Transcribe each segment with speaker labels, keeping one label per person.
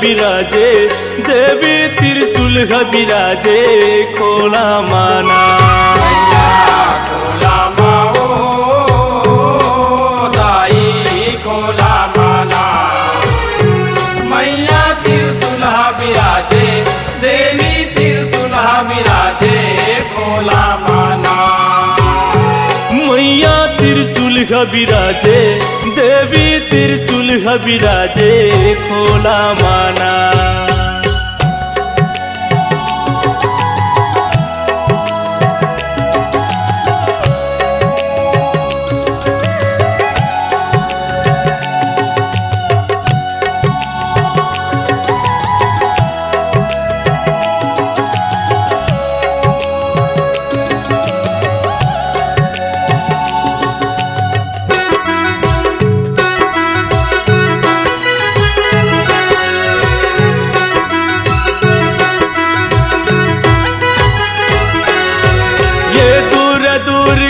Speaker 1: बिराजे, देवी त्रिशूल बिराजे खोला माना।
Speaker 2: खोला माओ दाई खोला माना, मैया त्रिशूल बिराजे, देवी त्रिशूल बिराजे खोला माना।
Speaker 1: मैया त्रिशूल बिराजे, देवी त्रिशूल बिराजे खोला माना।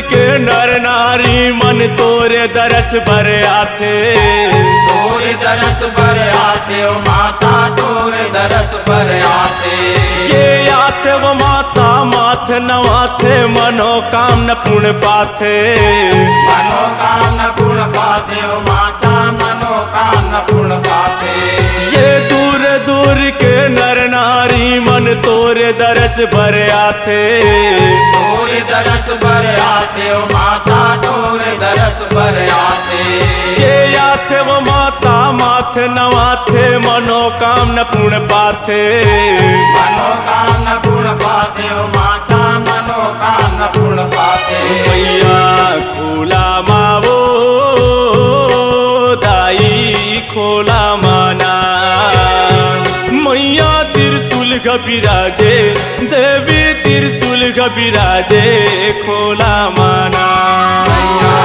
Speaker 1: के नर नारी मन तोरे दरस भर आथे,
Speaker 2: तोरे दरस भर आते ओ माता, तोरे दरस भर आते।
Speaker 1: ये आते वो माता माथे नवाथे, मनोकामना पूर्ण पाथे,
Speaker 2: मनोकामना पूर्ण पाते ओ माता, मनोकामना पूर्ण पाते।
Speaker 1: ये दूर दूर के नर नारी मन तोरे दरस भर आथे,
Speaker 2: तोरे दरस भर आते ओ माता, तोरे दरस भर आते।
Speaker 1: ये आथे वो माता माथे नवाथे, मनोकामना पूर्ण पाथे,
Speaker 2: मनोकामना पूर्ण पाते ओ माता, मनोकामना पूर्ण पाते।
Speaker 1: मैया खोला मावो दाई खोला माना। मैया त्रिशूल बिराजे, देवी त्रिशूल बिराजे खोला माना।
Speaker 2: मैया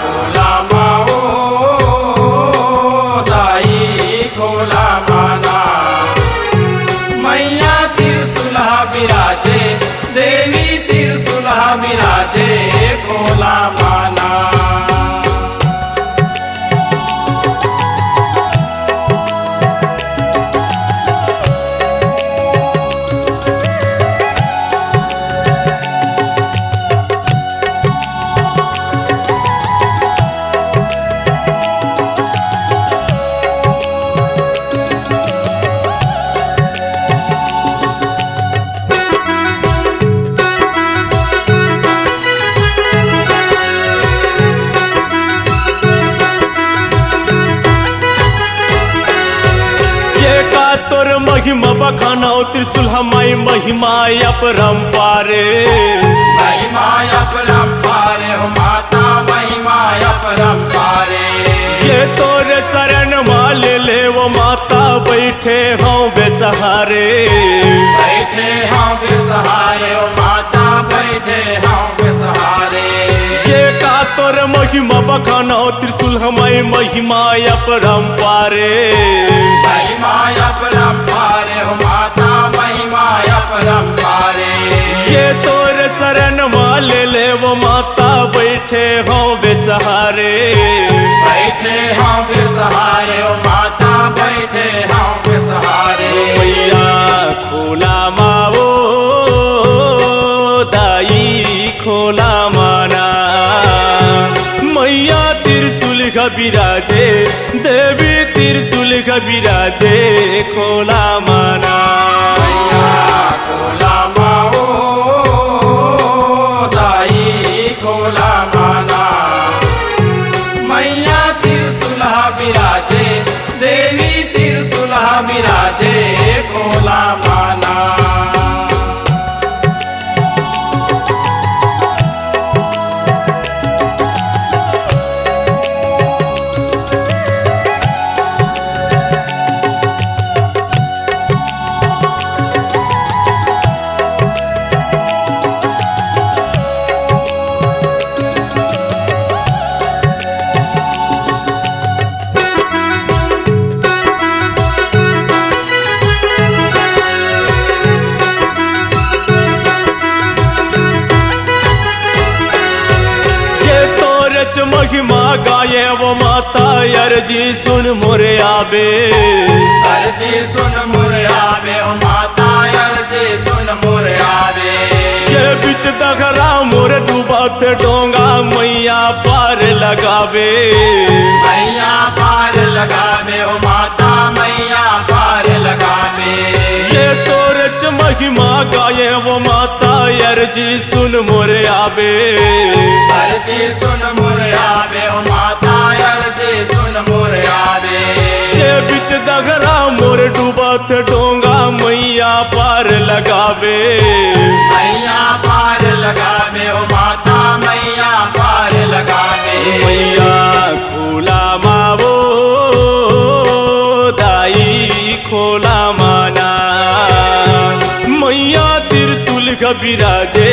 Speaker 2: खोला माओ दाई खोला माना, मैया त्रिशूल बिराजे, देवी त्रिशूल बिराजे खोला माना।
Speaker 1: तोर महिमा बखाना त्रिशूल हमारी महिमा अपरंपारे,
Speaker 2: महिमा अपरंपारे हो माता, महिमा अपरंपारे।
Speaker 1: ये तोरे शरण माल ले वो माता, बैठे हों बेसहारे,
Speaker 2: बैठे हम बेसहारे ओ माता, बैठे हम बेसहारे।
Speaker 1: ये का तोर महिमा बखाना त्रिशूल हमारी महिमा अपरंपारे,
Speaker 2: महिमा अपरंपारे हो माता, महिमा अपरंपारे।
Speaker 1: ये तोरे शरण माल ले वो माता, बैठे हों बेसहारे,
Speaker 2: बैठे हम बेसहारे ओ माता, बैठे हम बेसहारे।
Speaker 1: मैया खोला मावो दाई खोला माना। मैया त्रिशूल बिराजे, देवी त्रिशूल बिराजे खोला माना।
Speaker 2: मैया खोला माओ दाई खोला माना, मैया त्रिशूल बिराजे, देवी त्रिशूल बिराजे खोला माना।
Speaker 1: गाये वो माता अर्जी सुन मोरे आबे।
Speaker 2: अर्जी सुन मोरे आबे ओ माता अर्जी सुन मोरे आबे।
Speaker 1: ये बिच दघरा मोरे डूबा थे डोंगा मैया पार लगावे।
Speaker 2: मैया पार लगावे ओ माता मैया पार लगावे।
Speaker 1: ये तोरे च महिमा गाये वो माता अर्जी सुन मोरे आबे।
Speaker 2: अर्जी सुन मोरे आबे ओ माता अर्जी सुन मोरे आबे।
Speaker 1: ये बिच दघरा मोरे डूबा थे डोंगा मैया पार लगावे।
Speaker 2: मैया पार लगावे ओ माता मैया पार लगावे।
Speaker 1: मैया खोला मावो दाई खोला माना। मैया त्रिशूल बिराजे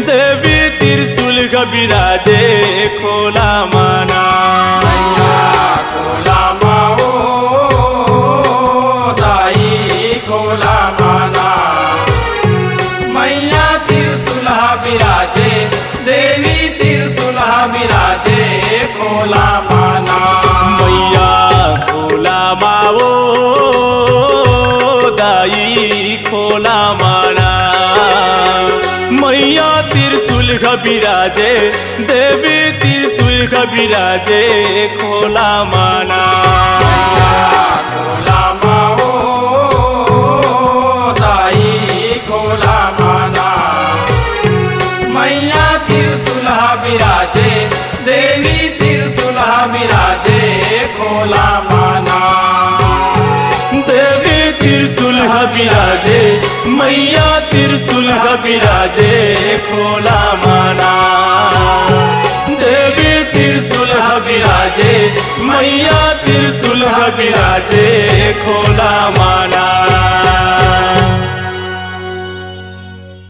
Speaker 1: देवी त्रिशूल बिराजे खोला माना।
Speaker 2: मैया खोला माओ दाई खोला माना। मैया त्रिशूल बिराजे देवी त्रिशूल बिराजे खोला माना।
Speaker 1: मैया खोला मावो दाई खोला माना। मैया त्रिशूल बिराजे देवी त्रिशूल बिराजे खोला माना।
Speaker 2: खोला माओ दाई खोला माना। मैया त्रिशूल बिराजे देवी त्रिशूल बिराजे खोला माना।
Speaker 1: देवी त्रिशूल बिराजे मैया त्रिशूल बिराजे खोला माना। देवी त्रिशूल बिराजे मैया त्रिशूल बिराजे खोला